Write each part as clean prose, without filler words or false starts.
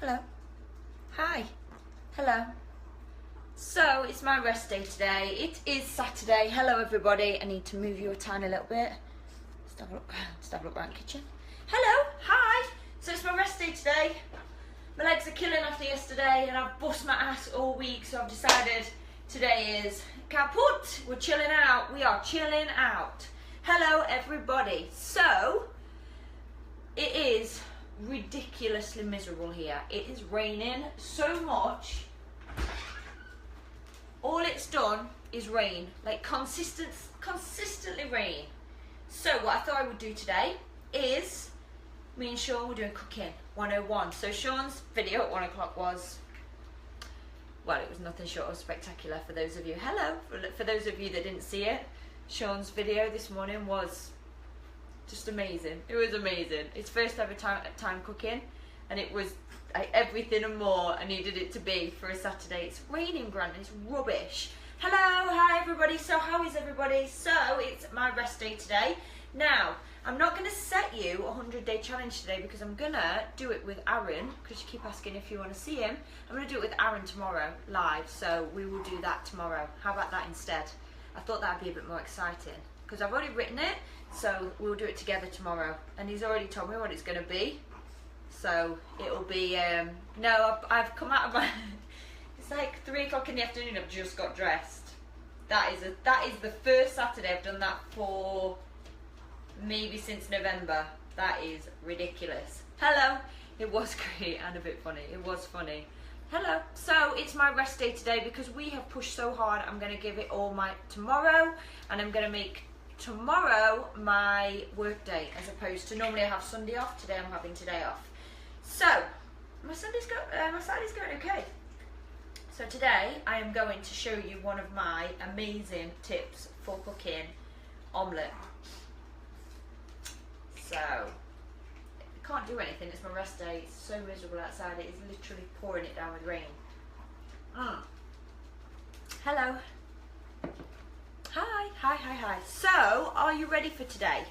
Hello. Hi. Hello. So it's my rest day today. It is Saturday. Hello everybody. I need to move you a tiny little bit. Just have a look around the kitchen. Hello. Hi. So it's my rest day today. My legs are killing after yesterday and I've bust my ass all week, so I've decided today is kaput. We're chilling out. We are chilling out. Hello everybody. So it is ridiculously miserable here. It is raining so much. All it's done is rain, like consistently rain. So what I thought I would do today is me and Sean were doing cooking 101. So Sean's video at 1 o'clock was, well, it was nothing short of spectacular for those of you. Hello, for those of you that didn't see it, Sean's video this morning was just amazing. It was amazing. It's first ever time cooking, and it was like everything and more I needed it to be for a Saturday. It's raining, Grant. It's rubbish. Hello, hi everybody. So how is everybody? So it's my rest day today. Now I'm not going to set you a 100-day challenge today because I'm gonna do it with Aaron, because you keep asking if you want to see him. I'm going to do it with Aaron tomorrow live, so we will do that tomorrow. How about that instead? I thought that'd be a bit more exciting because I've already written it. So we'll do it together tomorrow, and he's already told me what it's going to be. So it'll be no, I've come out of my it's like 3 o'clock in the afternoon. I've just got dressed. That is the first Saturday I've done that for maybe since November. That is ridiculous. Hello. It was great and a bit funny. It was funny. Hello. So it's my rest day today because we have pushed so hard. I'm going to give it all my tomorrow, and I'm going to make tomorrow my work day, as opposed to normally I have Sunday off. Today I'm having today off. So my Saturday's going okay. So today I am going to show you one of my amazing tips for cooking omelette. So I can't do anything. It's my rest day. It's so miserable outside. It is literally pouring it down with rain. Hello. Hi. So, are you ready for today?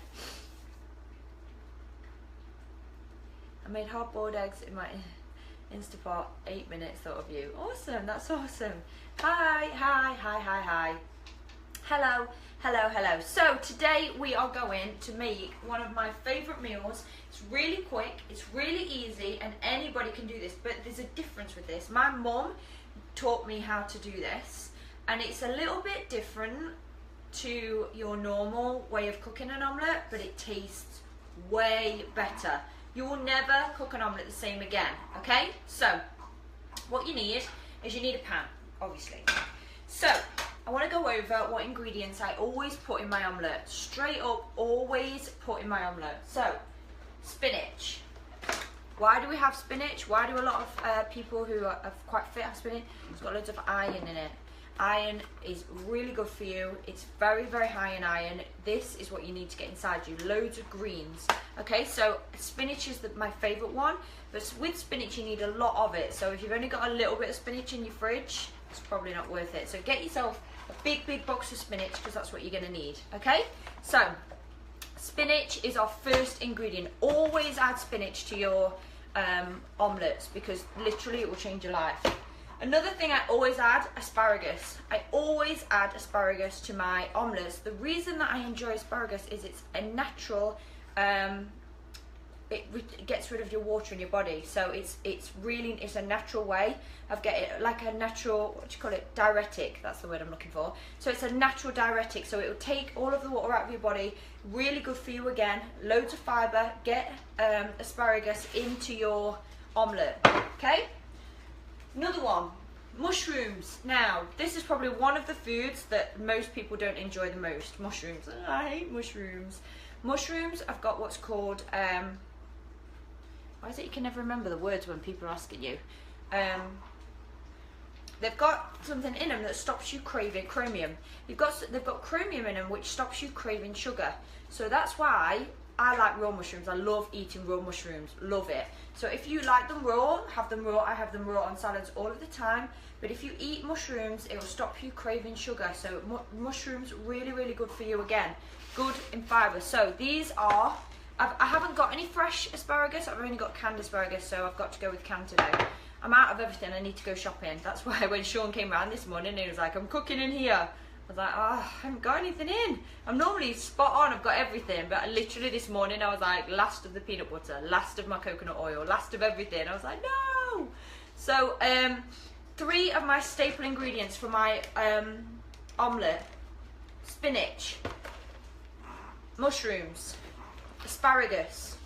I made hard-boiled eggs in my Instapot. 8 minutes, thought of you. Awesome, that's awesome. Hi. Hello. So, today we are going to make one of my favourite meals. It's really quick, it's really easy, and anybody can do this, but there's a difference with this. My mum taught me how to do this, and it's a little bit different to your normal way of cooking an omelette, but it tastes way better. You will never cook an omelette the same again, okay? So what you need is you need a pan, obviously. So I want to go over what ingredients I always put in my omelette. Straight up, always put in my omelette. So spinach. Why do we have spinach? Why do a lot of people who are quite fit have spinach? It's got loads of iron in it. Iron is really good for you. It's very, very high in iron. This is what you need to get inside you. Loads of greens. Okay, so spinach is my favourite one, but with spinach you need a lot of it. So if you've only got a little bit of spinach in your fridge, it's probably not worth it. So get yourself a big box of spinach, because that's what you're going to need. Okay, so spinach is our first ingredient. Always add spinach to your omelettes, because literally it will change your life. Another thing I always add, asparagus. I always add asparagus to my omelettes. The reason that I enjoy asparagus is it's a natural, it gets rid of your water in your body. So it's a natural way of getting, like a natural, what do you call it, diuretic, that's the word I'm looking for. So it's a natural diuretic, so it will take all of the water out of your body. Really good for you again, loads of fibre. Get asparagus into your omelette, okay? Another one, mushrooms. Now, this is probably one of the foods that most people don't enjoy the most. Mushrooms. Oh, I hate mushrooms. Mushrooms, I've got what's called, why is it you can never remember the words when people are asking you? They've got something in them that stops you craving chromium. They've got chromium in them which stops you craving sugar. So that's why I like raw mushrooms. I love eating raw mushrooms, love it. So if you like them raw, have them raw. I have them raw on salads all of the time. But if you eat mushrooms, it will stop you craving sugar. So mushrooms, really, really good for you again. Good in fibre. So these are I haven't got any fresh asparagus. I've only got canned asparagus, so I've got to go with canned today. I'm out of everything. I need to go shopping. That's why when Sean came round this morning, he was like, I'm cooking in here. I was like, oh, I haven't got anything in. I'm normally spot on. I've got everything. But literally this morning, I was like, last of the peanut butter, last of my coconut oil, last of everything. I was like, no. So 3 of my staple ingredients for my omelette: spinach, mushrooms, asparagus.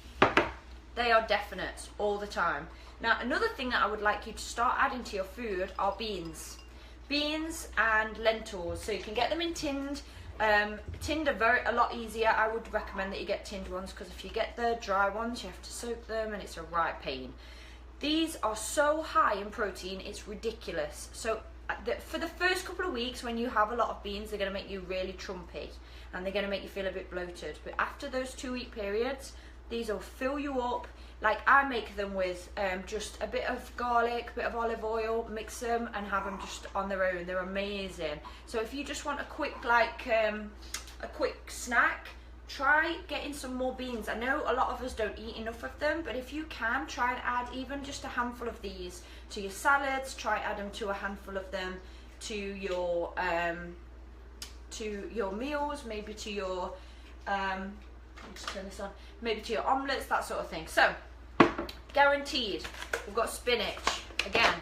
They are definite all the time. Now, another thing that I would like you to start adding to your food are beans. Beans and lentils. So you can get them in tinned. Tinned are a lot easier. I would recommend that you get tinned ones, because if you get the dry ones, you have to soak them and it's a right pain. These are so high in protein, it's ridiculous. So for the first couple of weeks when you have a lot of beans, they're going to make you really trumpy and they're going to make you feel a bit bloated. But after those 2-week periods, these will fill you up. Like I make them with just a bit of garlic, a bit of olive oil, mix them and have them just on their own. They're amazing. So if you just want a quick a quick snack, try getting some more beans. I know a lot of us don't eat enough of them, but if you can, try and add even just a handful of these to your salads. Try add them to a handful of them to your meals, maybe to your let's turn this on, maybe to your omelettes, that sort of thing. So guaranteed, we've got spinach again,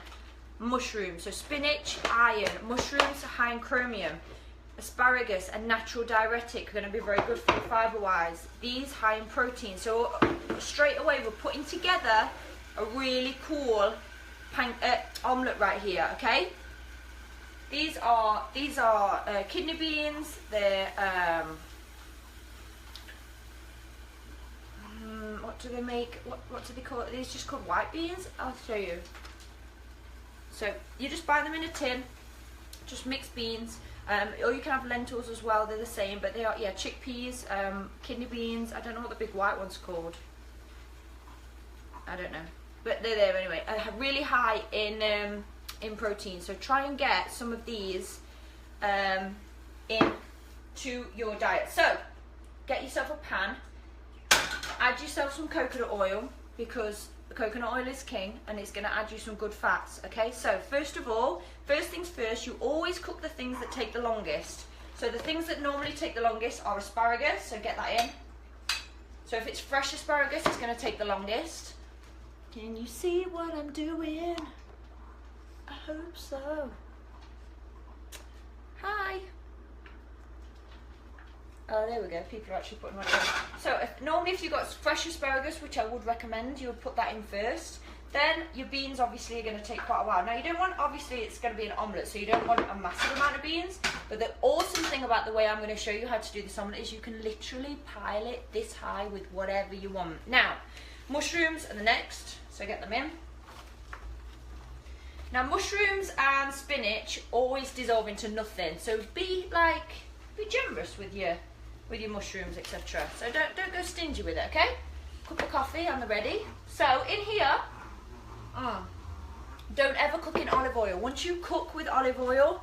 mushrooms. So spinach, iron, mushrooms, high in chromium, asparagus, a natural diuretic, going to be very good for you fibre wise. These high in protein. So straight away we're putting together a really cool omelette right here. Okay, these are kidney beans. They're what do they make? What do they call it? These just called white beans. I'll show you. So you just buy them in a tin, just mixed beans. Or you can have lentils as well. They're the same, but they are, yeah, chickpeas, kidney beans. I don't know what the big white one's called. I don't know, but they're there anyway. Really high in protein. So try and get some of these into your diet. So get yourself a pan. Add yourself some coconut oil, because the coconut oil is king and it's going to add you some good fats. Okay, so first of all, first things first, you always cook the things that take the longest. So the things that normally take the longest are asparagus, so get that in. So if it's fresh asparagus, it's going to take the longest. Can you see what I'm doing? I hope so. Hi. Oh, there we go. People are actually putting one in. So normally if you've got fresh asparagus, which I would recommend, you would put that in first. Then your beans obviously are going to take quite a while. Now you don't want, obviously it's going to be an omelette, so you don't want a massive amount of beans. But the awesome thing about the way I'm going to show you how to do this omelette is you can literally pile it this high with whatever you want. Now, mushrooms are the next, so get them in. Now mushrooms and spinach always dissolve into nothing, so be generous with your mushrooms, etc. So don't go stingy with it, okay? Cup of coffee on the ready. So in here, don't ever cook in olive oil. Once you cook with olive oil,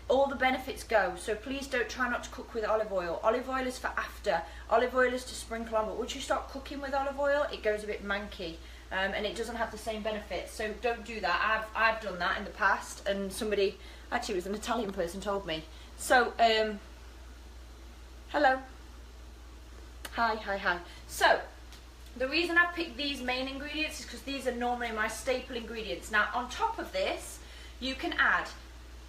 all the benefits go. So please try not to cook with olive oil. Olive oil is for after. Olive oil is to sprinkle on, but once you start cooking with olive oil, it goes a bit manky. And it doesn't have the same benefits, so don't do that. I've done that in the past, and somebody, actually it was an Italian person, told me. So hello, hi. So the reason I picked these main ingredients is because these are normally my staple ingredients. Now on top of this, you can add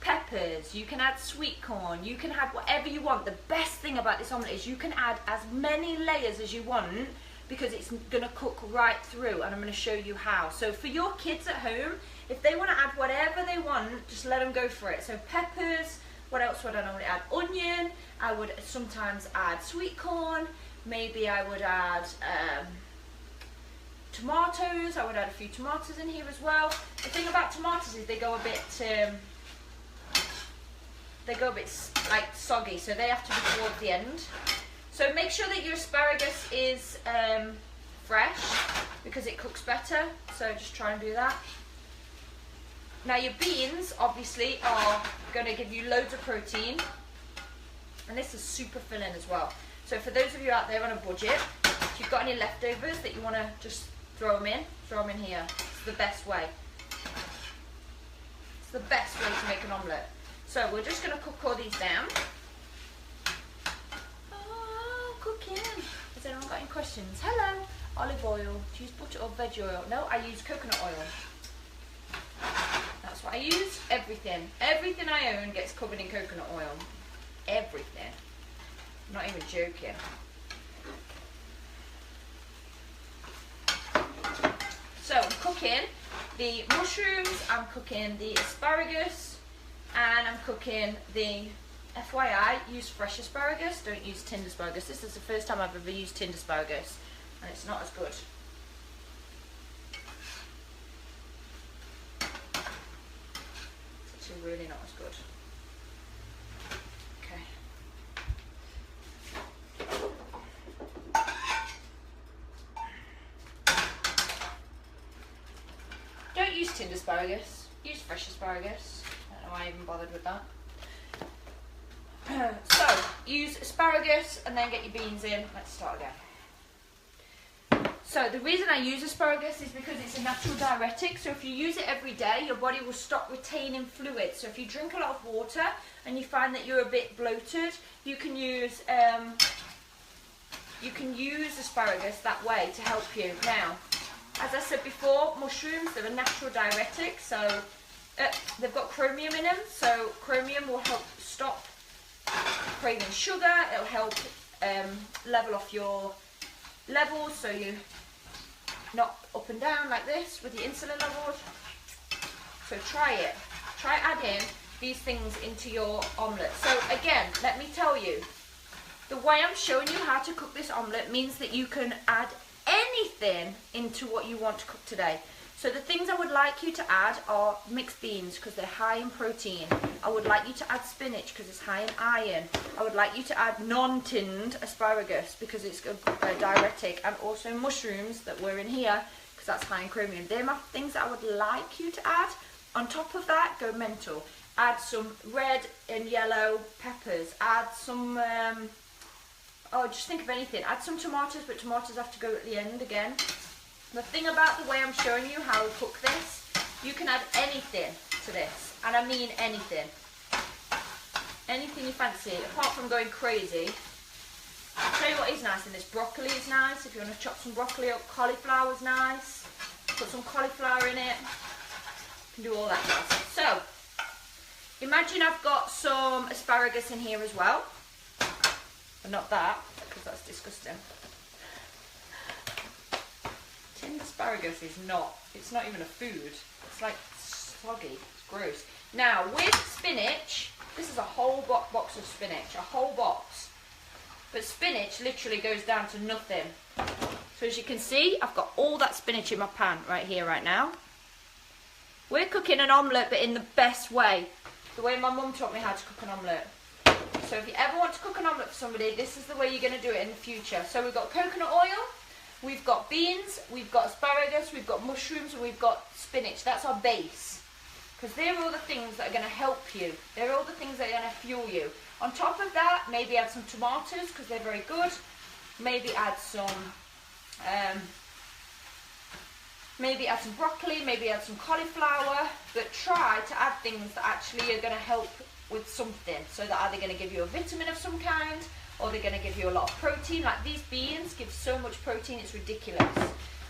peppers, you can add sweet corn, you can add whatever you want. The best thing about this omelette is you can add as many layers as you want, because it's going to cook right through, and I'm going to show you how. So for your kids at home, if they want to add whatever they want, just let them go for it. So peppers, what else would I normally add? Onion, I would sometimes add sweet corn, maybe I would add tomatoes. I would add a few tomatoes in here as well. The thing about tomatoes is they go a bit like soggy, so they have to be towards the end. So make sure that your asparagus is fresh, because it cooks better, so just try and do that. Now your beans obviously are going to give you loads of protein, and this is super filling as well. So for those of you out there on a budget, If you've got any leftovers that you want to just throw them in here. It's the best way. It's the best way to make an omelette. So we're just going to cook all these down. Oh, cooking. Has anyone got any questions? Hello. Olive oil. Do you use butter or veg oil? No, I use coconut oil. That's what I use. Everything. Everything I own gets covered in coconut oil. Everything. I'm not even joking. So I'm cooking the mushrooms, I'm cooking the asparagus, and I'm cooking the, FYI, use fresh asparagus, don't use tinned asparagus. This is the first time I've ever used tinned asparagus, and it's not as good. It's actually really not as good. Tinned asparagus, use fresh asparagus. I don't know why I even bothered with that. So, use asparagus and then get your beans in. Let's start again. So, the reason I use asparagus is because it's a natural diuretic. So, if you use it every day, your body will stop retaining fluid. So, if you drink a lot of water and you find that you're a bit bloated, you can use asparagus that way to help you. Now, as I said before, mushrooms, they're a natural diuretic, so they've got chromium in them, so chromium will help stop craving sugar, it'll help level off your levels so you're not up and down like this with your insulin levels. So try it. Try adding these things into your omelette. So again, let me tell you, the way I'm showing you how to cook this omelette means that you can add anything into what you want to cook today. So the things I would like you to add are mixed beans because they're high in protein. I would like you to add spinach because it's high in iron. I would like you to add non-tinned asparagus because it's a diuretic, and also mushrooms that were in here because that's high in chromium. They're my things that I would like you to add. On top of that, go mental. Add some red and yellow peppers. Add some just think of anything. Add some tomatoes, but tomatoes have to go at the end again. The thing about the way I'm showing you how to cook this, you can add anything to this. And I mean anything. Anything you fancy, apart from going crazy. I'll tell you what is nice in this. Broccoli is nice. If you want to chop some broccoli up, cauliflower is nice. Put some cauliflower in it. You can do all that stuff. So, imagine I've got some asparagus in here as well. But not that, because that's disgusting. Tinned asparagus is not, it's not even a food. It's like soggy, it's gross. Now, with spinach, this is a whole box of spinach, a whole box. But spinach literally goes down to nothing. So as you can see, I've got all that spinach in my pan right here, right now. We're cooking an omelette, but in the best way. The way my mum taught me how to cook an omelette. So if you ever want to cook an omelette for somebody, this is the way you're going to do it in the future. So we've got coconut oil, we've got beans, we've got asparagus, we've got mushrooms, and we've got spinach. That's our base. Because they're all the things that are going to help you. They're all the things that are going to fuel you. On top of that, maybe add some tomatoes because they're very good. Maybe add some broccoli, maybe add some cauliflower. But try to add things that actually are going to help with something. So they're either going to give you a vitamin of some kind, or they're going to give you a lot of protein. Like these beans give so much protein, it's ridiculous.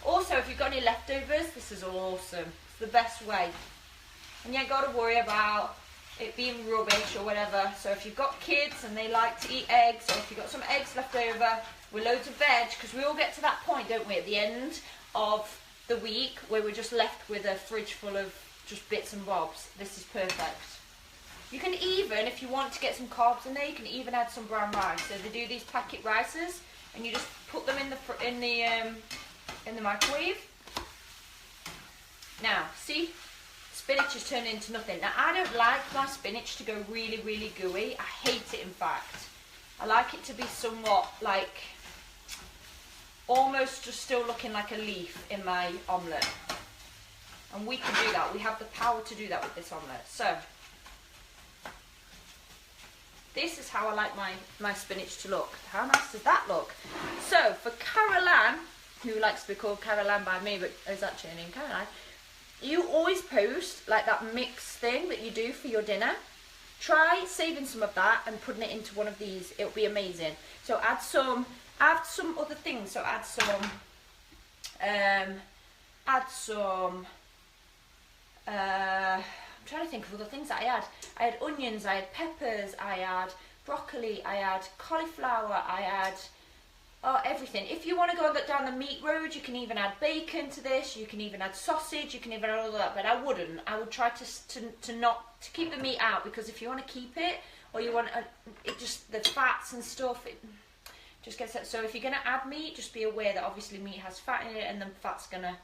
Also, if you've got any leftovers, this is awesome. It's the best way. And you ain't got to worry about it being rubbish or whatever. So if you've got kids and they like to eat eggs, or if you've got some eggs left over with loads of veg, because we all get to that point, don't we, at the end of the week where we're just left with a fridge full of just bits and bobs. This is perfect. You can even, if you want to get some carbs in there, you can even add some brown rice. So they do these packet rices, and you just put them in the microwave. Now, see, spinach is turning into nothing. Now, I don't like my spinach to go really, really gooey. I hate it, in fact. I like it to be somewhat like, almost just still looking like a leaf in my omelette. And we can do that. We have the power to do that with this omelette. So, This is how I like my spinach to look. How nice does that look? So for Caroline, who likes to be called Caroline by me, but is actually named Caroline, you always post like that mix thing that you do for your dinner. Try saving some of that and putting it into one of these. It'll be amazing. So add some other things. So add some I'm trying to think of other things that I had. I had onions, I had peppers, I had broccoli, I had cauliflower, I had everything. If you want to go down the meat road, you can even add bacon to this. You can even add sausage. You can even add all that. But I wouldn't. I would try to keep the meat out, because if you want to keep it, or you want it just the fats and stuff, it just gets it. So if you're going to add meat, just be aware that obviously meat has fat in it, and then fat's going to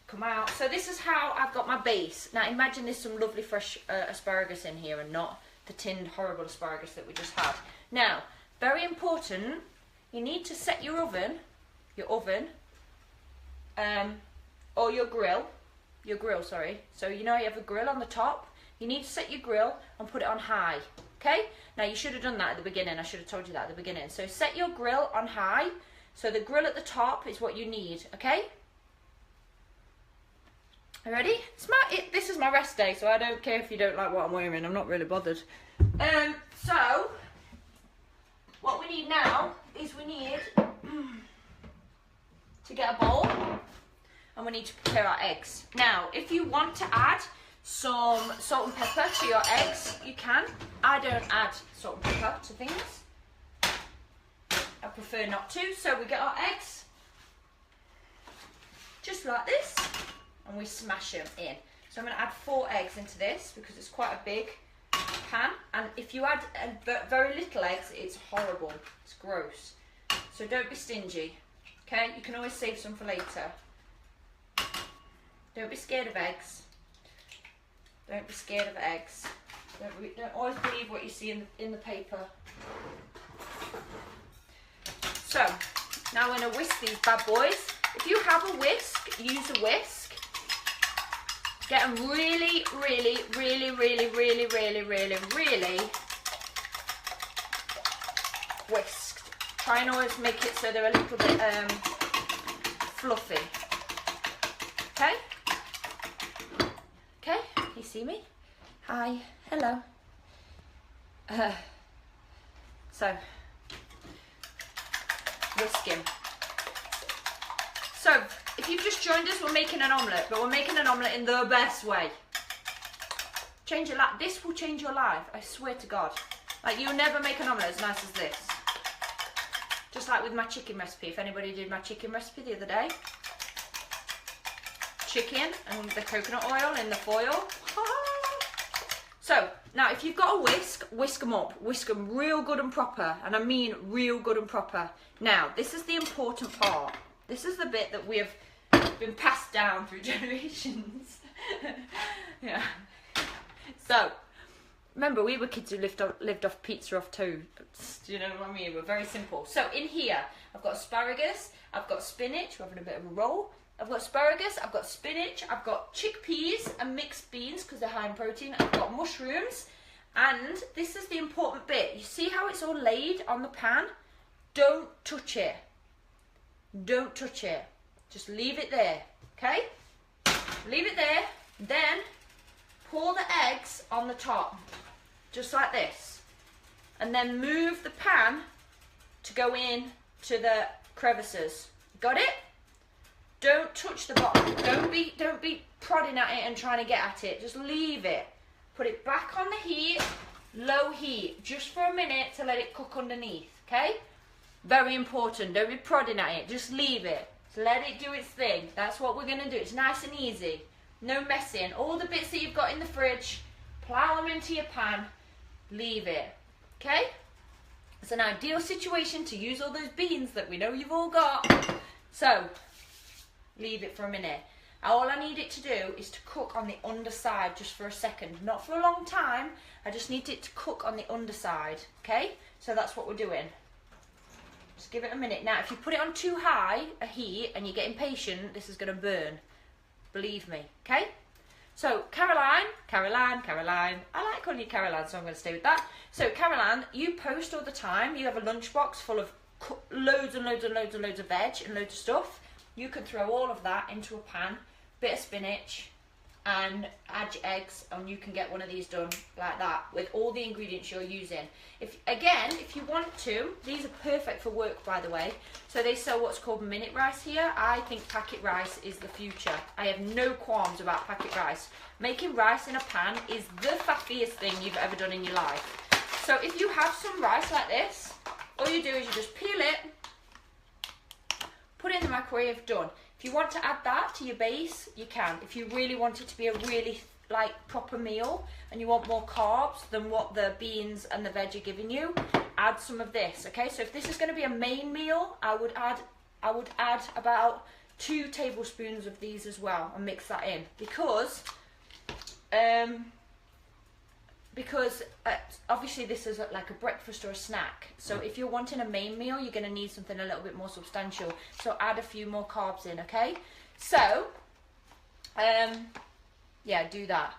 come out. So this is how I've got my base. Now imagine there's some lovely fresh asparagus in here, and not the tinned horrible asparagus that we just had. Now, very important, you need to set your oven, or your grill, sorry. So you know you have a grill on the top. You need to set your grill and put it on high, okay? Now you should have done that at the beginning. I should have told you that at the beginning. So set your grill on high. So the grill at the top is what you need, okay? Are you ready? This is my rest day, so I don't care if you don't like what I'm wearing. I'm not really bothered. So what we need now is we need to get a bowl, and we need to prepare our eggs. Now, if you want to add some salt and pepper to your eggs, you can. I don't add salt and pepper to things. I prefer not to. So we get our eggs just like this, and we smash them in. So I'm going to add 4 eggs into this, because it's quite a big pan, and if you add very little eggs, it's horrible, it's gross. So don't be stingy, okay? You can always save some for later. Don't be scared of eggs. Don't be scared of eggs. Don't always believe what you see in the paper. So now I'm going to whisk these bad boys. If you have a whisk, use a whisk. Get them really, really, really, really, really, really, really, really whisked. Try and always make it so they're a little bit fluffy. Okay? Okay? You see me? Hi. Hello. So, whisking. So, if you've just joined us, we're making an omelette, but we're making an omelette in the best way. Change your life. This will change your life, I swear to God. Like, you'll never make an omelette as nice as this. Just like with my chicken recipe. If anybody did my chicken recipe the other day. Chicken and the coconut oil in the foil. So, now if you've got a whisk, whisk them up. Whisk them real good and proper. And I mean real good and proper. Now, this is the important part. This is the bit that we have been passed down through generations. Yeah. So, remember, we were kids who lived off pizza off toast. Do you know what I mean? We're very simple. So, in here, I've got asparagus, I've got spinach, we're having a bit of a roll. I've got asparagus, I've got spinach, I've got chickpeas and mixed beans because they're high in protein. I've got mushrooms, and this is the important bit. You see how it's all laid on the pan? Don't touch it. Don't touch it. Just leave it there, okay? Leave it there. Then pour the eggs on the top, just like this. And then move the pan to go in to the crevices. Got it? Don't touch the bottom. Don't be prodding at it and trying to get at it. Just leave it. Put it back on the heat, low heat, just for a minute to let it cook underneath, okay? Very important. Don't be prodding at it. Just leave it. Just let it do its thing. That's what we're going to do. It's nice and easy. No messing. All the bits that you've got in the fridge, plow them into your pan. Leave it. Okay? It's an ideal situation to use all those beans that we know you've all got. So, leave it for a minute. All I need it to do is to cook on the underside just for a second. Not for a long time. I just need it to cook on the underside. Okay? So that's what we're doing. Just give it a minute. Now, if you put it on too high a heat and you get impatient, this is going to burn. Believe me, okay? So Caroline, I like calling you Caroline, so I'm going to stay with that. So Caroline, you post all the time. You have a lunchbox full of loads and loads and loads and loads of veg and loads of stuff. You can throw all of that into a pan, bit of spinach, and add your eggs, and you can get one of these done like that with all the ingredients you're using. If you want to, these are perfect for work, by the way. So they sell what's called minute rice here. I think packet rice is the future. I have no qualms about packet rice. Making rice in a pan is the faffiest thing you've ever done in your life. So if you have some rice like this, all you do is you just peel it, put it in the microwave, done. If you want to add that to your base, you can. If you really want it to be a really like proper meal and you want more carbs than what the beans and the veg are giving you, add some of this. Okay, so if this is going to be a main meal, I would add about 2 tablespoons of these as well and mix that in, because obviously this is like a breakfast or a snack. So if you're wanting a main meal, you're going to need something a little bit more substantial. So add a few more carbs in, okay? So, yeah, do that.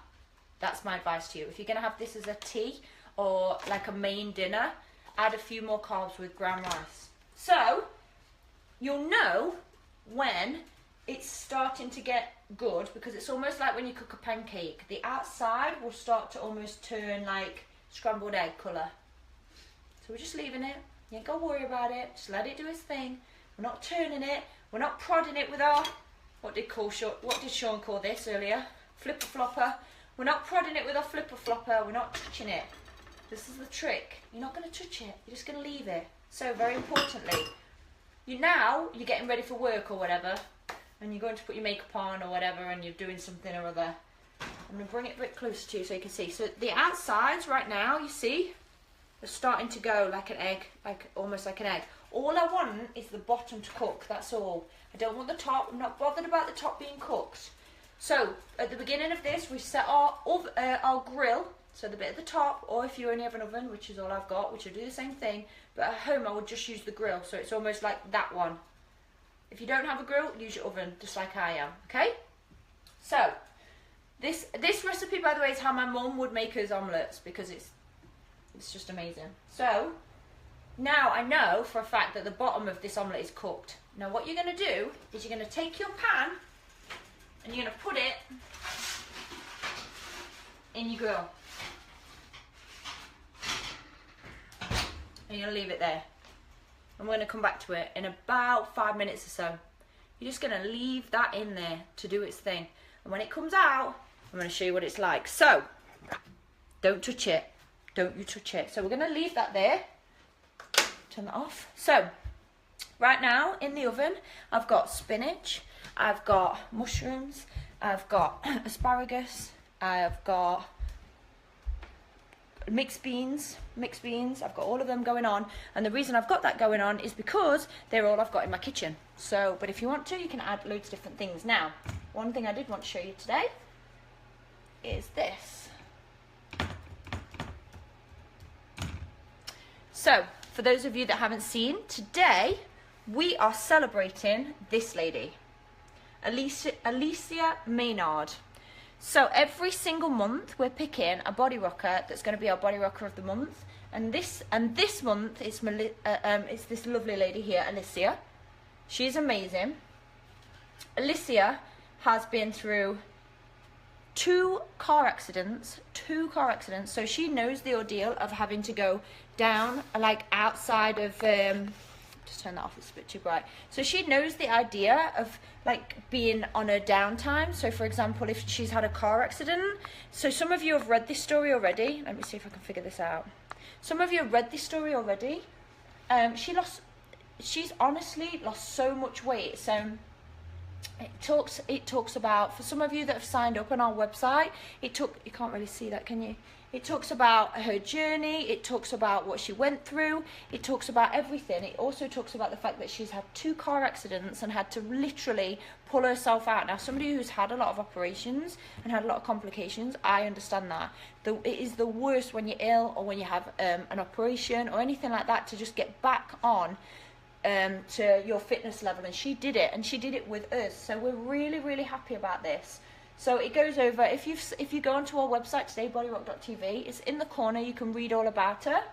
That's my advice to you. If you're going to have this as a tea or like a main dinner, add a few more carbs with brown rice. So, you'll know when it's starting to get good, because it's almost like when you cook a pancake. The outside will start to almost turn like scrambled egg colour. So we're just leaving it. You ain't got to worry about it. Just let it do its thing. We're not turning it. We're not prodding it with our, what did Sean call this earlier? Flipper flopper. We're not prodding it with our flipper flopper. We're not touching it. This is the trick. You're not going to touch it. You're just going to leave it. So very importantly, you're getting ready for work or whatever, and you're going to put your makeup on or whatever, and you're doing something or other. I'm going to bring it a bit closer to you so you can see. So the outsides right now, you see, are starting to go like an egg, almost like an egg. All I want is the bottom to cook, that's all. I don't want the top. I'm not bothered about the top being cooked. So at the beginning of this, we set our grill, so the bit at the top, or if you only have an oven, which is all I've got, which will do the same thing, but at home I would just use the grill, so it's almost like that one. If you don't have a grill, use your oven, just like I am, okay? So, this recipe, by the way, is how my mum would make hers omelettes, because it's just amazing. So, now I know for a fact that the bottom of this omelette is cooked. Now what you're going to do is you're going to take your pan and you're going to put it in your grill. And you're going to leave it there. I'm going to come back to it in about 5 minutes or so. You're just going to leave that in there to do its thing. And when it comes out, I'm going to show you what it's like. So, don't touch it. Don't you touch it. So we're going to leave that there. Turn that off. So, right now in the oven, I've got spinach, I've got mushrooms, I've got asparagus, I've got mixed beans, I've got all of them going on, and the reason I've got that going on is because they're all I've got in my kitchen. So, but if you want to, you can add loads of different things. Now, one thing I did want to show you today is this. So, for those of you that haven't seen, today we are celebrating this lady, Alicia Maynard. So every single month we're picking a body rocker that's going to be our body rocker of the month, and this month it's this lovely lady here, Alicia. She's amazing. Alicia has been through two car accidents, so she knows the ordeal of having to go down like outside of just turn that off, it's a bit too bright. So she knows the idea of like being on her downtime. So for example, if she's had a car accident, so some of you have read this story already. Let me see if I can figure this out. Some of you have read this story already. She's honestly lost so much weight. So it talks about, for some of you that have signed up on our website, you can't really see that, can you? It talks about her journey, it talks about what she went through, it talks about everything. It also talks about the fact that she's had 2 car accidents and had to literally pull herself out. Now, somebody who's had a lot of operations and had a lot of complications, I understand that. It is the worst when you're ill or when you have an operation or anything like that, to just get back on to your fitness level. And she did it, and she did it with us. So we're really, really happy about this. So it goes over, if you go onto our website today, bodyrock.tv, it's in the corner, you can read all about her.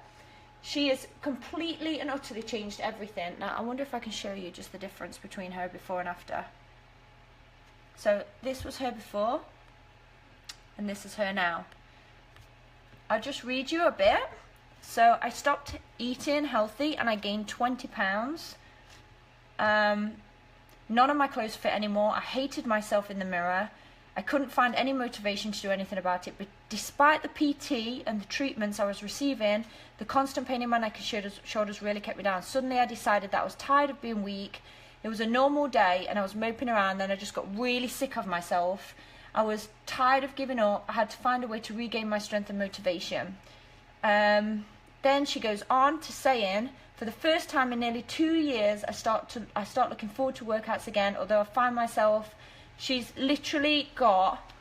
She has completely and utterly changed everything. Now, I wonder if I can show you just the difference between her before and after. So this was her before, and this is her now. I'll just read you a bit. So I stopped eating healthy and I gained 20 pounds. None of my clothes fit anymore. I hated myself in the mirror. I couldn't find any motivation to do anything about it, but despite the PT and the treatments I was receiving, the constant pain in my neck and shoulders really kept me down. Suddenly I decided that I was tired of being weak. It was a normal day and I was moping around, then I just got really sick of myself. I was tired of giving up. I had to find a way to regain my strength and motivation. Then she goes on to saying, for the first time in nearly 2 years, I start looking forward to workouts again, although I find myself, she's literally got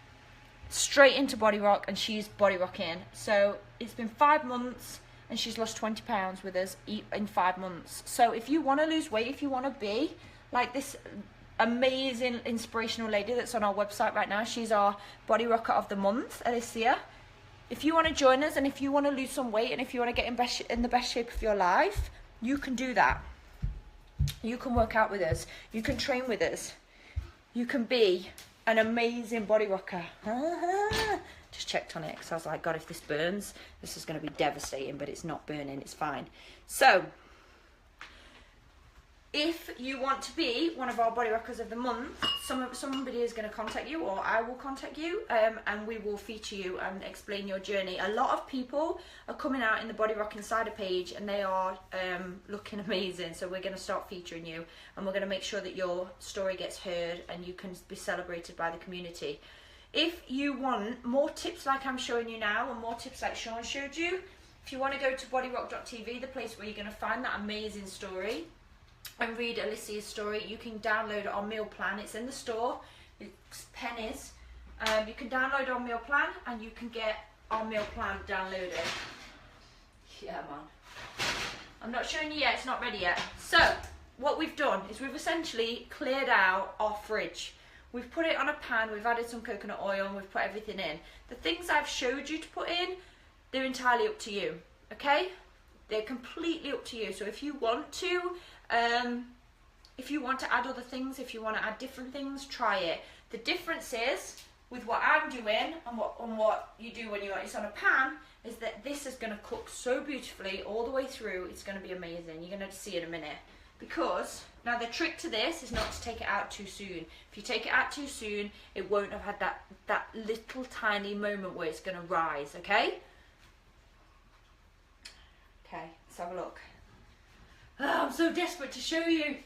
straight into Body Rock and she's body rocking. So it's been 5 months and she's lost 20 pounds with us in 5 months. So if you want to lose weight, if you want to be like this amazing inspirational lady that's on our website right now, she's our Body Rocker of the month, Alicia. If you want to join us and if you want to lose some weight and if you want to get in the best shape of your life, you can do that. You can work out with us. You can train with us. You can be an amazing body rocker. Just checked on it because I was like, God, if this burns, this is going to be devastating, but it's not burning. It's fine. So if you want to be one of our body rockers of the month, somebody is going to contact you, or I will contact you, and we will feature you and explain your journey. A lot of people are coming out in the Body Rock Insider page and they are looking amazing, so we're going to start featuring you and we're going to make sure that your story gets heard and you can be celebrated by the community. If you want more tips like I'm showing you now and more tips like Sean showed you, if you want to go to bodyrock.tv, the place where you're going to find that amazing story and read Alicia's story, you can download our meal plan. It's in the store. It's pennies. You can download our meal plan and you can get our meal plan downloaded. Yeah, man. I'm not showing you yet. It's not ready yet. So what we've done is we've essentially cleared out our fridge. We've put it on a pan. We've added some coconut oil and we've put everything in. The things I've showed you to put in, they're entirely up to you. Okay? They're completely up to you. So if you want to add other things, if you want to add different things, try it. The difference is with what I'm doing and what you do when it's on a pan is that this is going to cook so beautifully all the way through. It's going to be amazing. You're going to see in a minute. Because now the trick to this is not to take it out too soon. If you take it out too soon, it won't have had that little tiny moment where it's going to rise. Okay? Okay, let's have a look. Oh, I'm so desperate to show you.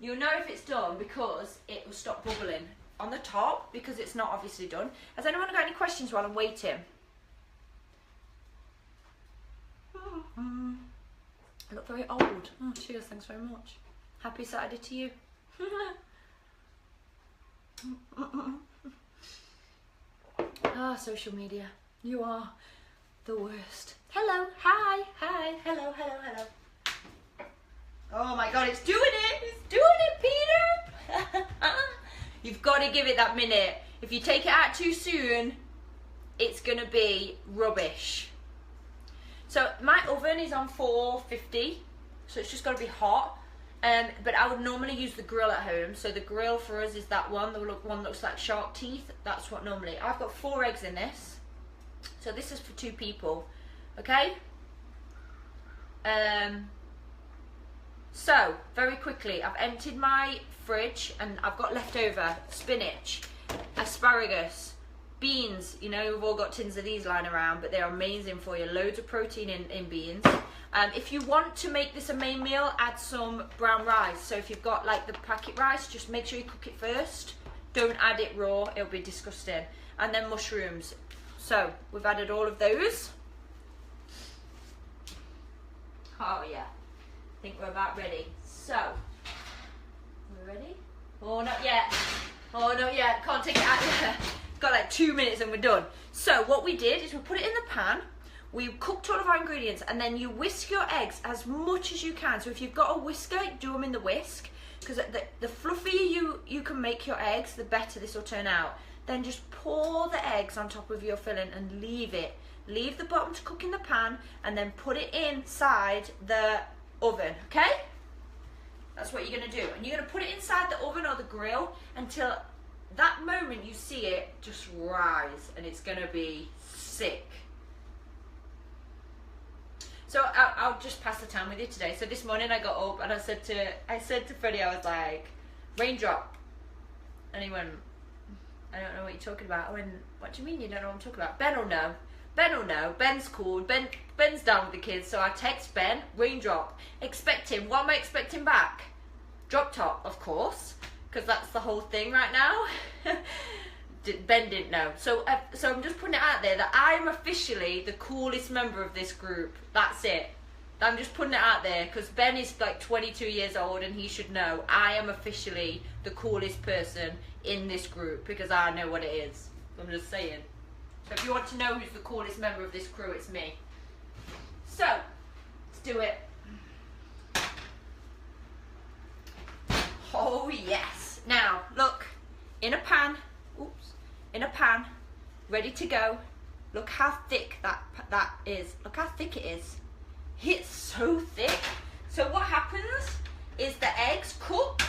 You'll know if it's done because it will stop bubbling on the top because it's not obviously done. Has anyone got any questions while I'm waiting? I look very old. Oh, cheers, thanks very much. Happy Saturday to you. Social media. You are the worst. Hello, hi, hello, hello, hello. Oh my God, it's doing it. It's doing it, Peter. You've got to give it that minute. If you take it out too soon, it's going to be rubbish. So my oven is on 450, so it's just got to be hot. But I would normally use the grill at home. So the grill for us is that one. The one that looks like shark teeth. That's what normally. I've got 4 eggs in this. So this is for 2 people. Okay? So, very quickly, I've emptied my fridge and I've got leftover spinach, asparagus, beans. You know, we've all got tins of these lying around, but they're amazing for you. Loads of protein in beans. If you want to make this a main meal, add some brown rice. So if you've got like the packet rice, just make sure you cook it first. Don't add it raw, it'll be disgusting. And then mushrooms. So we've added all of those. Oh yeah, I think we're about ready. So, we're ready? Oh, not yet. Oh, not yet. Can't take it out yet. Got like 2 minutes and we're done. So what we did is we put it in the pan. We cooked all of our ingredients and then you whisk your eggs as much as you can. So if you've got a whisker, do them in the whisk. Because the fluffier make your eggs, the better this will turn out. Then just pour the eggs on top of your filling and leave it. Leave the bottom to cook in the pan and then put it inside the oven, okay? That's what you're gonna do. And you're gonna put it inside the oven or the grill until that moment you see it just rise, and it's gonna be sick. So I'll just pass the time with you today. So this morning I got up and I said to Freddie, I was like, raindrop. And he went, I don't know what you're talking about. I went, what do you mean you don't know what I'm talking about? Ben will know. Ben will know. Ben's cool. Ben's down with the kids. So I text Ben, raindrop. Expect him. What am I expecting back? Drop top, of course, because that's the whole thing right now. Ben didn't know. So I'm just putting it out there that I am officially the coolest member of this group. That's it. I'm just putting it out there because Ben is like 22 years old and he should know I am officially the coolest person in this group because I know what it is. I'm just saying. So if you want to know who's the coolest member of this crew, it's me. So, let's do it. Oh yes. Now, look, in a pan, ready to go. Look how thick that is. Look how thick it is. It's so thick. So what happens is the eggs cook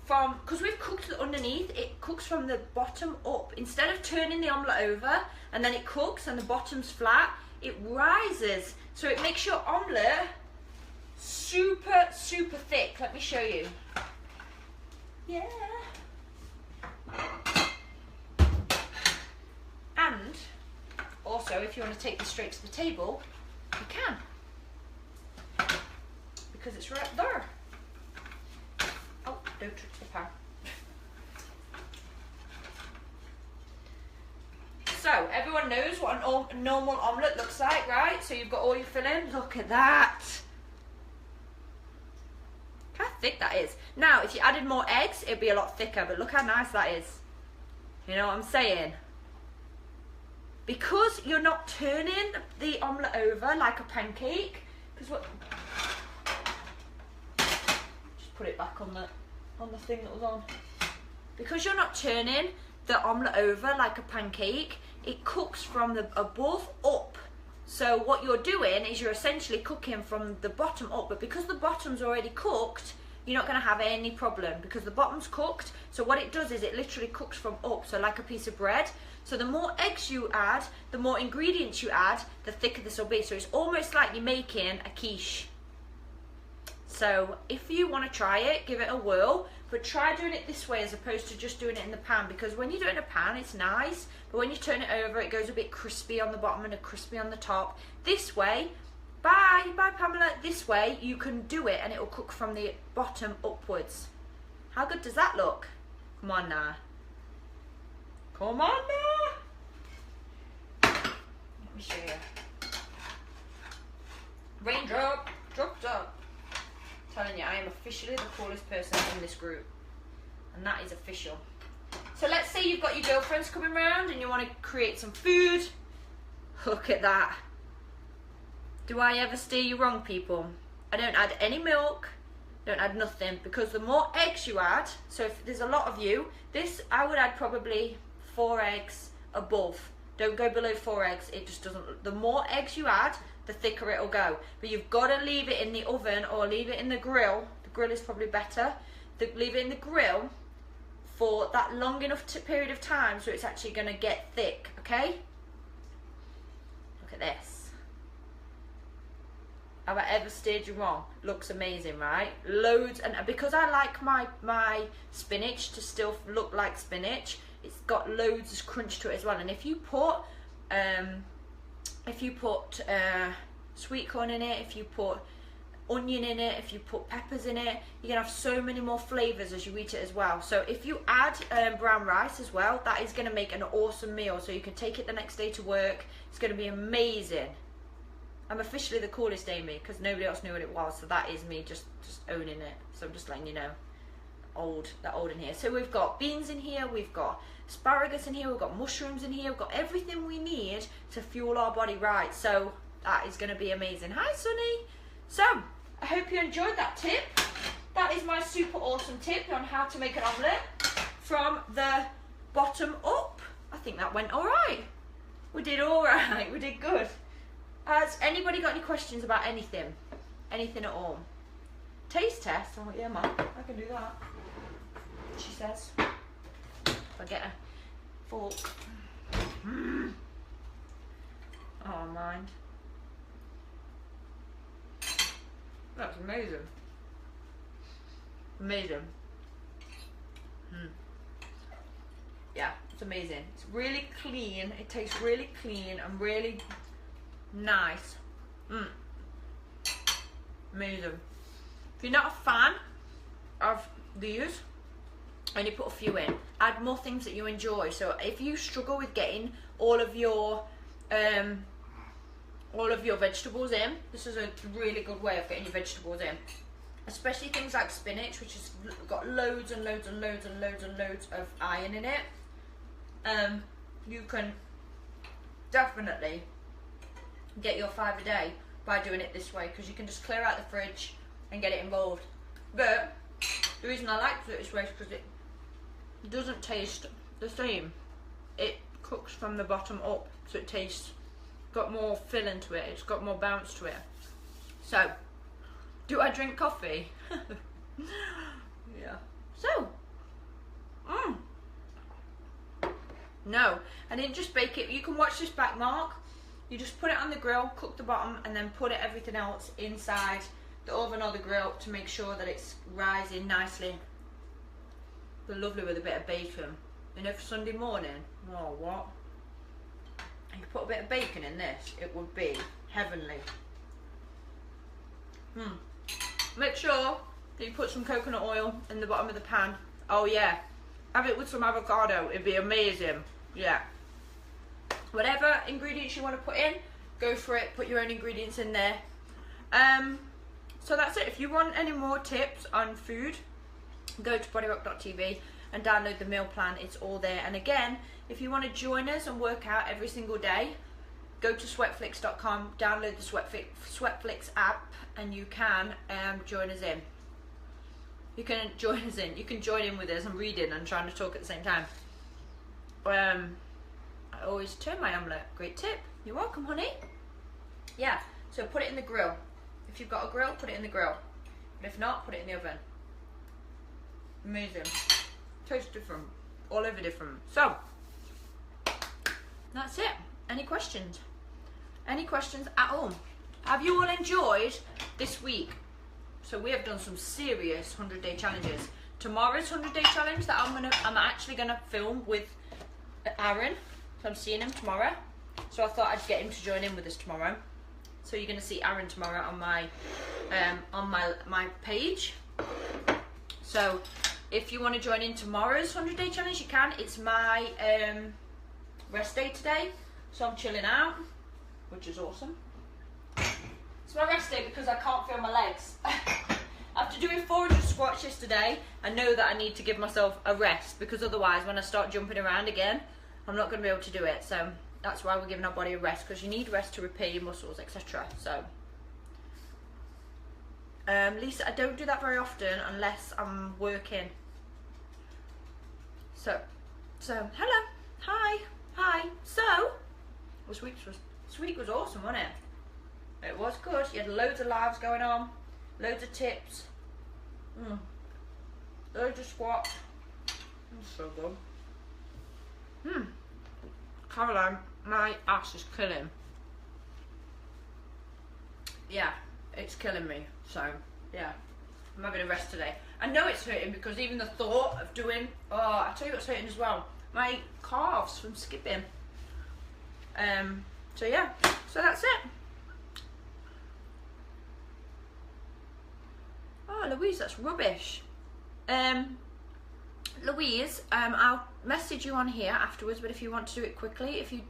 from, because we've cooked it underneath, it cooks from the bottom up. Instead of turning the omelette over and then it cooks and the bottom's flat, it rises. So it makes your omelette super, super thick. Let me show you. Yeah. And also, if you want to take this straight to the table, you can. Because it's right there. Oh, don't touch the pan. So, everyone knows what a normal omelette looks like, right? So you've got all your filling. Look at that. Look how thick that is. Now, if you added more eggs, it'd be a lot thicker, but look how nice that is. You know what I'm saying? Because you're not turning the omelette over like a pancake, because what... Just put it back on the thing that was on. Because you're not turning the omelette over like a pancake, it cooks from the above up. So what you're doing is you're essentially cooking from the bottom up, but because the bottom's already cooked, you're not going to have any problem because the bottom's cooked. So what it does is it literally cooks from up, so like a piece of bread. So the more eggs you add, the more ingredients you add, the thicker this will be. So it's almost like you're making a quiche. So if you want to try it, give it a whirl, but try doing it this way as opposed to just doing it in the pan, because when you do it in a pan, it's nice, but when you turn it over, it goes a bit crispy on the bottom and a crispy on the top. This way, bye Pamela, this way you can do it and it will cook from the bottom upwards. How good does that look? Come on now. Come on now. Let me show you. Raindrop, drop top. Telling you, I am officially the coolest person in this group, and that is official. So let's say you've got your girlfriends coming around and you want to create some food. Look at that. Do I ever steer you wrong, people? I don't add any milk, don't add nothing, because the more eggs you add, so if there's a lot of you, this I would add probably 4 eggs above. Don't go below 4 eggs, it just doesn't. The more eggs you add, the thicker it'll go. But you've got to leave it in the oven or leave it in the grill. The grill is probably better. Leave it in the grill for that long enough period of time so it's actually going to get thick, okay? Look at this. Have I ever steered you wrong? Looks amazing, right? Loads, and because I like my spinach to still look like spinach, it's got loads of crunch to it as well. And if you put sweet corn in it, if you put onion in it, if you put peppers in it, you're gonna have so many more flavors as you eat it as well. So if you add brown rice as well, that is gonna make an awesome meal. So you can take it the next day to work. It's gonna be amazing. I'm officially the coolest Amy because nobody else knew what it was. So that is me just owning it. So I'm just letting you know. That old in here. So we've got beans in here, we've got asparagus in here, we've got mushrooms in here, we've got everything we need to fuel our body right. So that is going to be amazing. Hi Sunny. So I hope you enjoyed that tip. That is my super awesome tip on how to make an omelette. from the bottom up. I think that went all right. We did all right. We did good. Has anybody got any questions about anything? Anything at all? Taste test? Oh yeah, Mum, I can do that. She says. If I get a fork. Oh, mind. That's amazing. Amazing. Yeah, it's amazing. It's really clean. It tastes really clean and really nice. Amazing. If you're not a fan of these, only put a few in. Add more things that you enjoy. So if you struggle with getting all of your vegetables in, this is a really good way of getting your vegetables in. Especially things like spinach, which has got loads and loads and loads and loads and loads of iron in it. You can definitely get your 5 a day by doing it this way, because you can just clear out the fridge and get it involved. But the reason I like to do it this way is because it doesn't taste the same. It cooks from the bottom up, so it tastes got more filling to it. It's got more bounce to it. So, do I drink coffee? Yeah. So, no, I didn't just bake it. You can watch this back, Mark. You just put it on the grill, cook the bottom, and then put everything else inside the oven or the grill to make sure that it's rising nicely. They're lovely with a bit of bacon. You know, for Sunday morning, oh what? You could put a bit of bacon in this, it would be heavenly. Make sure that you put some coconut oil in the bottom of the pan. Oh yeah, have it with some avocado, it'd be amazing. Yeah. Whatever ingredients you want to put in, go for it. Put your own ingredients in there. So that's it. If you want any more tips on food, go to bodyrock.tv and download the meal plan. It's all there. And again, if you want to join us and work out every single day, go to sweatflix.com, download the Sweatflix app, and you can join us in. You can join us in. You can join in with us. I'm reading and trying to talk at the same time. I always turn my omelette. Great tip. You're welcome, honey. Yeah, so put it in the grill. If you've got a grill, put it in the grill. But if not, put it in the oven. Amazing. Tastes different. All over different. So, that's it. Any questions? Any questions at all? Have you all enjoyed this week? So we have done some serious 100-day challenges. Tomorrow's 100-day challenge that I'm actually gonna film with Aaron. So I'm seeing him tomorrow. So I thought I'd get him to join in with us tomorrow. So you're gonna see Aaron tomorrow on my page. So if you want to join in tomorrow's 100-day challenge, you can. It's my rest day today, so I'm chilling out, which is awesome. It's my rest day because I can't feel my legs. After doing 400 squats yesterday, I know that I need to give myself a rest, because otherwise when I start jumping around again, I'm not going to be able to do it. So that's why we're giving our body a rest, because you need rest to repair your muscles, etc. So Lisa, I don't do that very often unless I'm working. So hello, hi. So this week was awesome, wasn't it? It was good. You had loads of lives going on, loads of tips, loads of squats. That's so good. Caroline, my ass is killing. Yeah, it's killing me. So yeah, I'm having a rest today. I know it's hurting because even the thought of doing, I'll tell you what's hurting as well. My calves from skipping. So yeah, so that's it. Oh, Louise, that's rubbish. Louise, I'll message you on here afterwards, but if you want to do it quickly, if you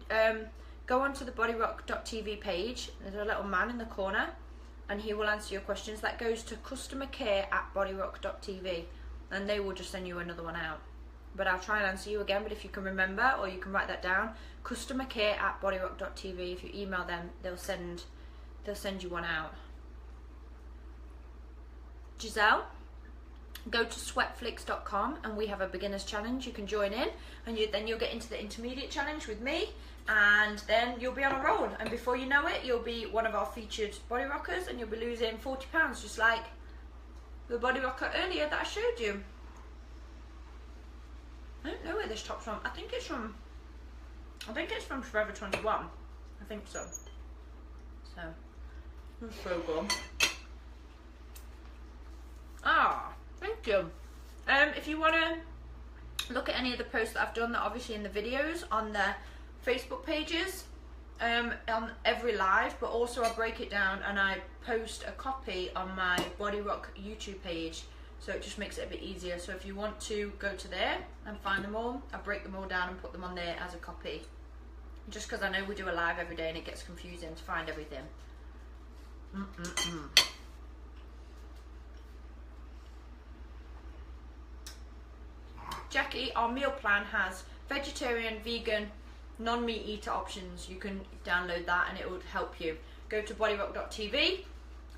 go onto the bodyrock.tv page, there's a little man in the corner, and he will answer your questions. That goes to customercare@bodyrock.tv, and they will just send you another one out. But I'll try and answer you again, but if you can remember, or you can write that down, customercare@bodyrock.tv. If you email them, they'll send you one out. Giselle, go to sweatflix.com and we have a beginner's challenge. You can join in, and then you'll get into the intermediate challenge with me, and then you'll be on a roll, and before you know it, you'll be one of our featured body rockers, and you'll be losing 40 pounds just like the body rocker earlier that I showed you. I don't know where this top's from. I think it's from Forever 21. I think so. So it's so good. Ah, thank you. If you want to look at any of the posts that I've done, that obviously in the videos on the Facebook pages, on every live, but also I break it down and I post a copy on my Body Rock YouTube page, so it just makes it a bit easier. So if you want to go to there and find them all, I break them all down and put them on there as a copy, just because I know we do a live every day and it gets confusing to find everything. Jackie, our meal plan has vegetarian, vegan, non-meat eater options. You can download that and it would help you. Go to bodyrock.tv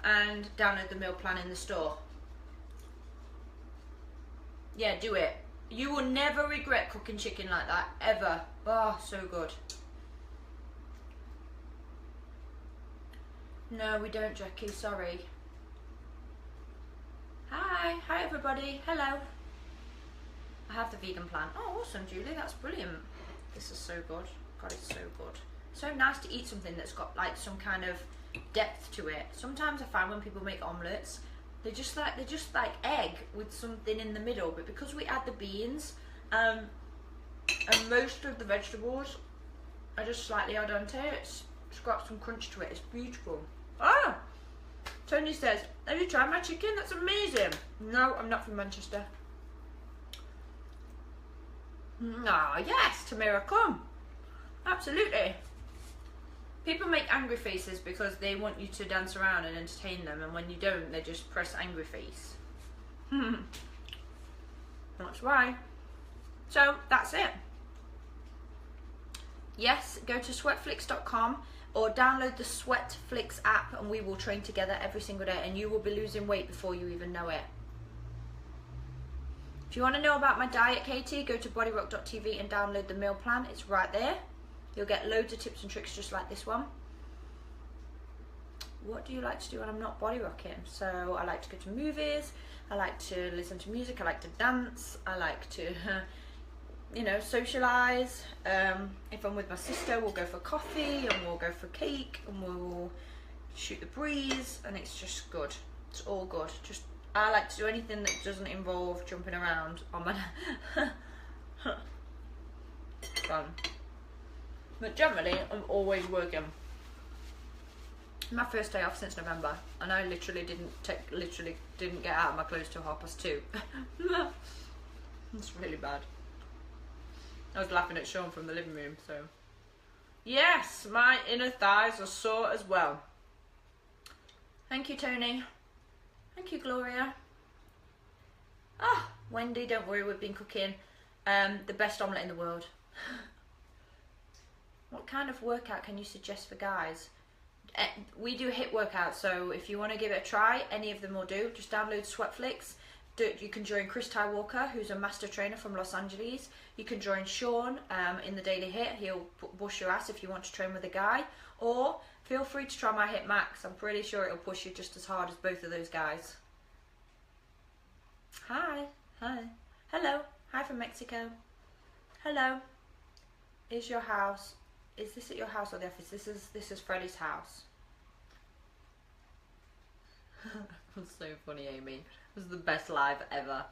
and download the meal plan in the store. Yeah, do it. You will never regret cooking chicken like that, ever. Oh, so good. No, we don't, Jackie, sorry. Hi everybody, hello. I have the vegan plan. Oh, awesome, Julie, that's brilliant. This is so good. God, it's so good. So nice to eat something that's got like some kind of depth to it. Sometimes I find when people make omelettes, they're just like egg with something in the middle, but because we add the beans and most of the vegetables are just slightly al dente, it's got some crunch to it. It's beautiful. Ah! Tony says, have you tried my chicken? That's amazing. No, I'm not from Manchester. Ah, yes, Tamira, come. Absolutely. People make angry faces because they want you to dance around and entertain them, and when you don't, they just press angry face. That's why. So, that's it. Yes, go to sweatflix.com or download the Sweatflix app and we will train together every single day, and you will be losing weight before you even know it. If you want to know about my diet, Katie, go to bodyrock.tv and download the meal plan. It's right there. You'll get loads of tips and tricks just like this one. What do you like to do when I'm not body rocking? So I like to go to movies, I like to listen to music, I like to dance, I like to, you know, socialise. If I'm with my sister, we'll go for coffee and we'll go for cake and we'll shoot the breeze, and it's just good. It's all good. Just I like to do anything that doesn't involve jumping around on my fun. But generally, I'm always working. My first day off since November, and I literally didn't get out of my clothes till 2:30. It's really bad. I was laughing at Sean from the living room, so. Yes, my inner thighs are sore as well. Thank you, Tony. Thank you, Gloria. Ah, Wendy, don't worry, we've been cooking the best omelette in the world. What kind of workout can you suggest for guys? We do HIIT workouts, so if you want to give it a try, any of them will do. Just download Sweatflix. You can join Chris Ty Walker, who's a master trainer from Los Angeles. You can join Sean in the Daily HIIT. He'll bust your ass if you want to train with a guy. Or feel free to try my HIIT Max. I'm pretty sure it'll push you just as hard as both of those guys. Hi. Hi. Hello. Hi from Mexico. Hello. Is your house... Is this at your house or the office? This is Freddie's house. That's so funny, Amy. It was the best live ever.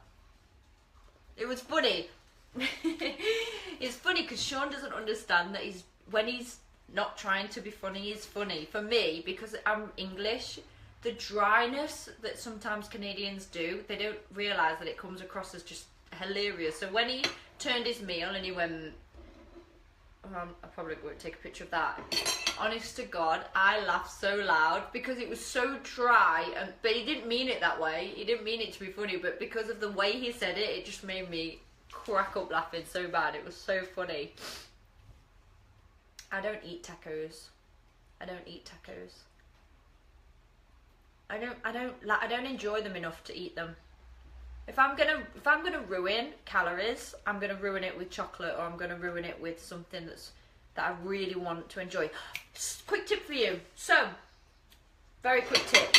It was funny. It's funny because Sean doesn't understand that when he's not trying to be funny, he's funny. For me, because I'm English, the dryness that sometimes Canadians do, they don't realise that it comes across as just hilarious. So when he turned his meal and he went... I probably won't take a picture of that. Honest to God, I laughed so loud because it was so dry, but he didn't mean it that way. He didn't mean it to be funny, but because of the way he said it, it just made me crack up laughing so bad. It was so funny. I don't eat tacos. I don't eat tacos. I don't enjoy them enough to eat them. If I'm gonna ruin calories, I'm gonna ruin it with chocolate, or I'm gonna ruin it with something that I really want to enjoy. Quick tip for you. So, very quick tip.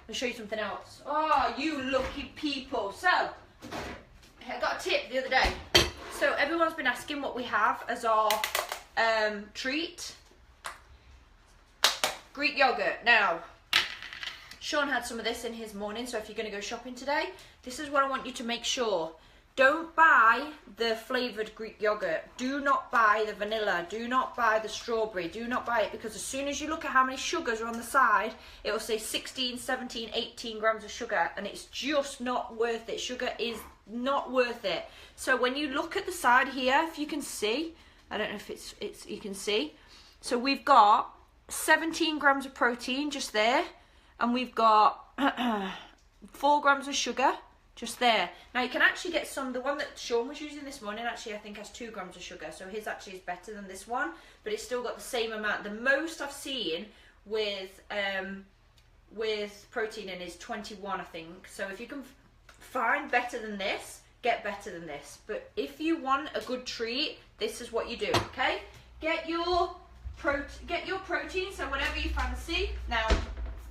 I'll show you something else. Oh, you lucky people. So, I got a tip the other day. So everyone's been asking what we have as our treat. Greek yogurt. Now, Sean had some of this in his morning, so if you're going to go shopping today, this is what I want you to make sure. Don't buy the flavoured Greek yogurt. Do not buy the vanilla. Do not buy the strawberry. Do not buy it, because as soon as you look at how many sugars are on the side, it will say 16, 17, 18 grams of sugar, and it's just not worth it. Sugar is not worth it. So when you look at the side here, if you can see, I don't know if it's you can see. So we've got 17 grams of protein just there. And we've got 4 grams of sugar just there. Now you can actually get some, the one that Sean was using this morning actually I think has 2 grams of sugar. So his actually is better than this one, but it's still got the same amount. The most I've seen with protein in is 21, I think. So if you can find better than this, get better than this. But if you want a good treat, this is what you do, okay? Get your protein, so whatever you fancy. Now,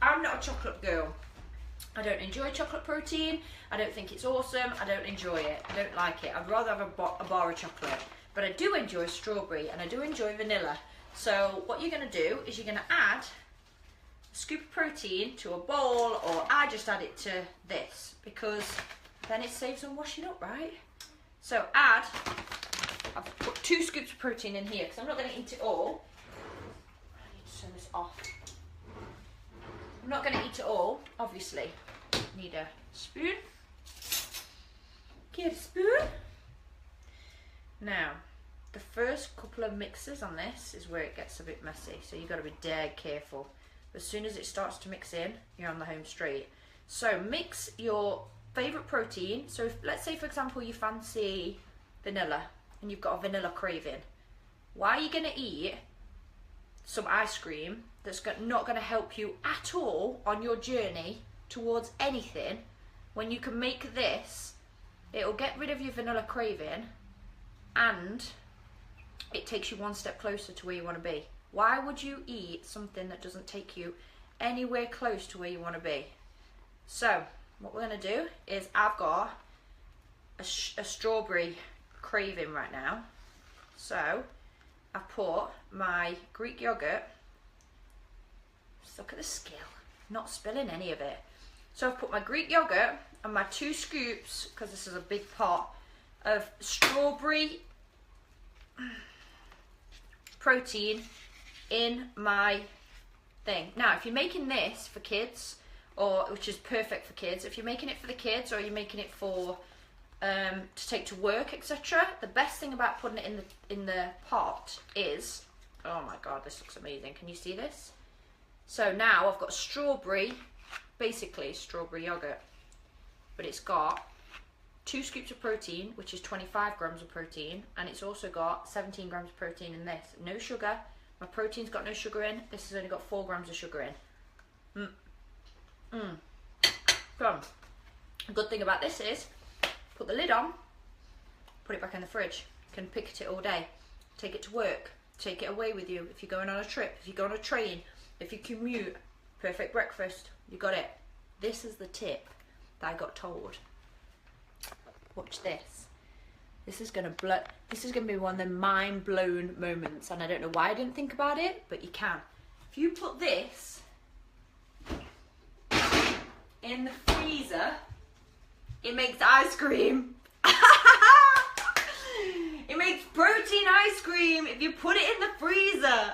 I'm not a chocolate girl. I don't enjoy chocolate protein. I don't think it's awesome. I don't enjoy it. I don't like it. I'd rather have a bar of chocolate. But I do enjoy strawberry and I do enjoy vanilla. So what you're going to do is you're going to add a scoop of protein to a bowl, or I just add it to this because then it saves on washing up, right? So I've put 2 scoops of protein in here because I'm not going to eat it all. I need to turn this off. I'm not going to eat it all, obviously. Need a spoon. Get a spoon. Now, the first couple of mixes on this is where it gets a bit messy, so you've got to be dead careful. As soon as it starts to mix in, you're on the home straight. So mix your favourite protein. So if, let's say for example you fancy vanilla and you've got a vanilla craving. Why are you going to eat some ice cream that's not going to help you at all on your journey towards anything, when you can make this? It'll get rid of your vanilla craving and it takes you one step closer to where you want to be. Why would you eat something that doesn't take you anywhere close to where you want to be? So what we're going to do is, I've got a strawberry craving right now, so I put my Greek yogurt. Just look at the skill, not spilling any of it. So I've put my Greek yogurt and my 2 scoops, because this is a big pot, of strawberry protein in my thing. Now, if you're making this for kids, or which is perfect for kids, if you're making it for the kids or you're making it for to take to work, etc., the best thing about putting it in the pot is, oh my god, this looks amazing. Can you see this? So now I've got strawberry, basically strawberry yogurt, but it's got 2 scoops of protein, which is 25 grams of protein, and it's also got 17 grams of protein in this. No sugar. My protein's got no sugar in. This has only got 4 grams of sugar in. Come. The good thing about this is, put the lid on, put it back in the fridge. You can pick at it all day. Take it to work. Take it away with you if you're going on a trip, if you go on a train, if you commute. Perfect breakfast. You got it. This is the tip that I got told. Watch this. This is gonna be one of the mind-blown moments, and I don't know why I didn't think about it, but you can. If you put this in the freezer, it makes ice cream. It makes protein ice cream if you put it in the freezer.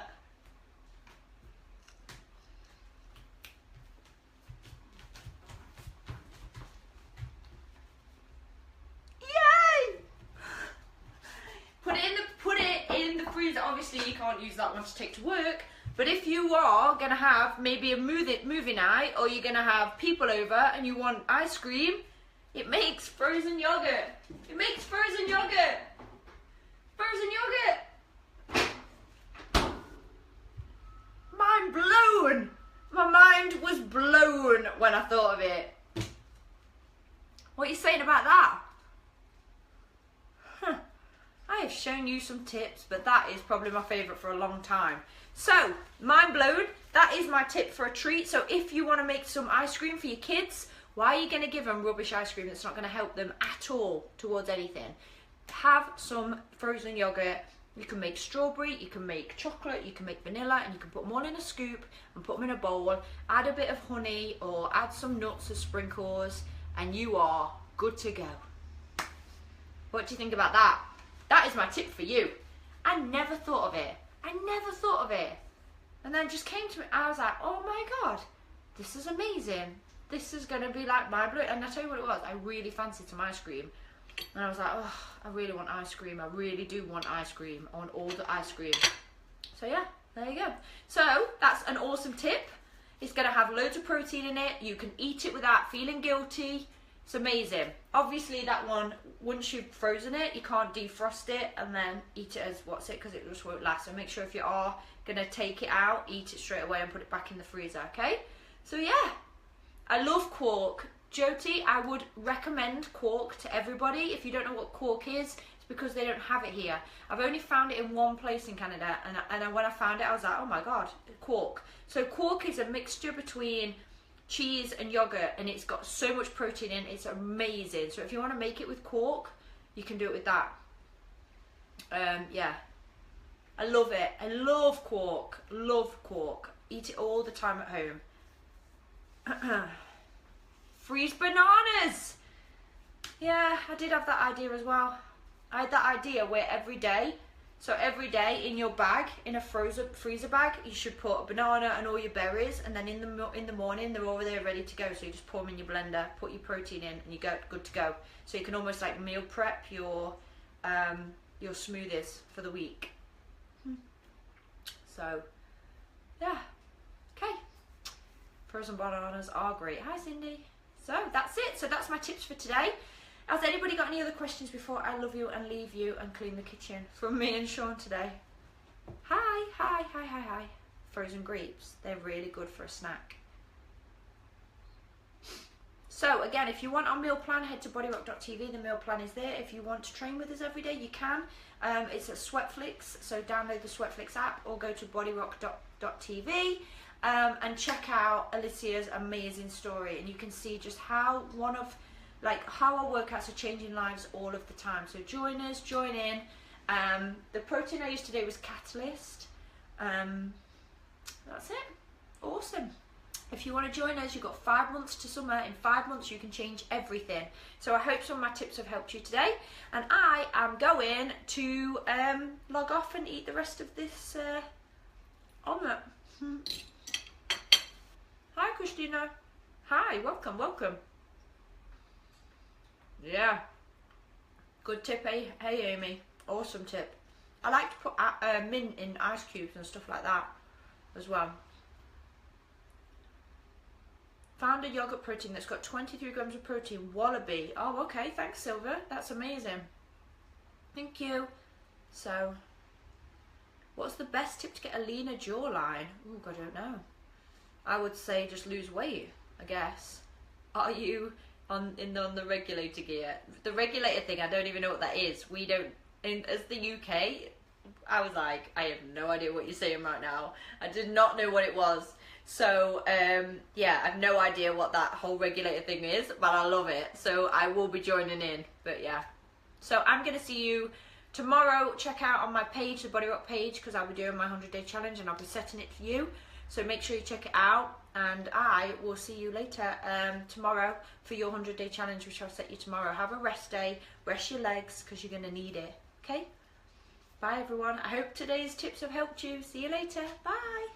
Obviously you can't use that one to take to work, but if you are going to have maybe a movie night, or you're going to have people over and you want ice cream, it makes frozen yogurt. It makes frozen yogurt. Frozen yogurt. Mind blown. My mind was blown when I thought of it. What you say? I've shown you some tips, but that is probably my favourite for a long time. So, mind blown, that is my tip for a treat. So if you want to make some ice cream for your kids, why are you going to give them rubbish ice cream that's not going to help them at all towards anything? Have some frozen yogurt. You can make strawberry, you can make chocolate, you can make vanilla, and you can put them all in a scoop and put them in a bowl. Add a bit of honey or add some nuts or sprinkles, and you are good to go. What do you think about that? That is my tip for you. I never thought of it. I never thought of it. And then it just came to me. I was like, oh my God, this is amazing. This is going to be like my blood. And I tell you what it was. I really fancied some ice cream. And I was like, oh, I really want ice cream. I really do want ice cream. I want all the ice cream. So yeah, there you go. So that's an awesome tip. It's going to have loads of protein in it. You can eat it without feeling guilty. It's amazing. Obviously that one, once you've frozen it, you can't defrost it and then eat it as what's it, because it just won't last. So make sure if you are going to take it out, eat it straight away and put it back in the freezer, okay? So yeah, I love quark. Jyoti, I would recommend quark to everybody. If you don't know what quark is, it's because they don't have it here. I've only found it in one place in Canada, and when I found it, I was like, oh my God, quark. So quark is a mixture between cheese and yogurt, and it's got so much protein in it. It's amazing. So if you want to make it with quark, you can do it with that. Yeah, I love it. I love quark. Love quark. Eat it all the time at home. Freeze bananas. Yeah, I did have that idea as well. I had that idea where every day in your bag, in a freezer bag, you should put a banana and all your berries, and then in the morning they're all there ready to go. So you just pour them in your blender, put your protein in, and you go good to go. So you can almost like meal prep your smoothies for the week. So yeah, okay. Frozen bananas are great. Hi Cindy. So that's it. So that's my tips for today. Has anybody got any other questions before I love you and leave you and clean the kitchen from me and Sean today? Hi, hi, hi, hi, hi. Frozen grapes. They're really good for a snack. So again, if you want our meal plan, head to bodyrock.tv. The meal plan is there. If you want to train with us every day, you can. It's at Sweatflix. So download the Sweatflix app or go to bodyrock.tv. And check out Alicia's amazing story, and you can see just how how our workouts are changing lives all of the time. So join us, join in. The protein I used today was Catalyst. That's it. Awesome. If you want to join us, you've got 5 months to summer. In 5 months you can change everything. So I hope some of my tips have helped you today, and I am going to log off and eat the rest of this omelette. Hi Christina. Hi, welcome, welcome. Yeah. Good tip, hey Amy. Awesome tip. I like to put mint in ice cubes and stuff like that as well. Found a yogurt protein that's got 23 grams of protein. Wallaby. Oh, okay, thanks Silver. That's amazing. Thank you. So, what's the best tip to get a leaner jawline? Ooh, I don't know. I would say just lose weight, I guess. Are you on the regulator gear? The regulator thing, I don't even know what that is. We don't, as the UK, I was like, I have no idea what you're saying right now. I did not know what it was. So, yeah, I have no idea what that whole regulator thing is, but I love it. So I will be joining in, but yeah. So I'm going to see you tomorrow. Check out on my page, the Body Rock page, because I'll be doing my 100-day challenge and I'll be setting it for you. So make sure you check it out, and I will see you later tomorrow for your 100-day challenge, which I'll set you tomorrow. Have a rest day, rest your legs, because you're going to need it, okay? Bye everyone. I hope today's tips have helped you. See you later. Bye.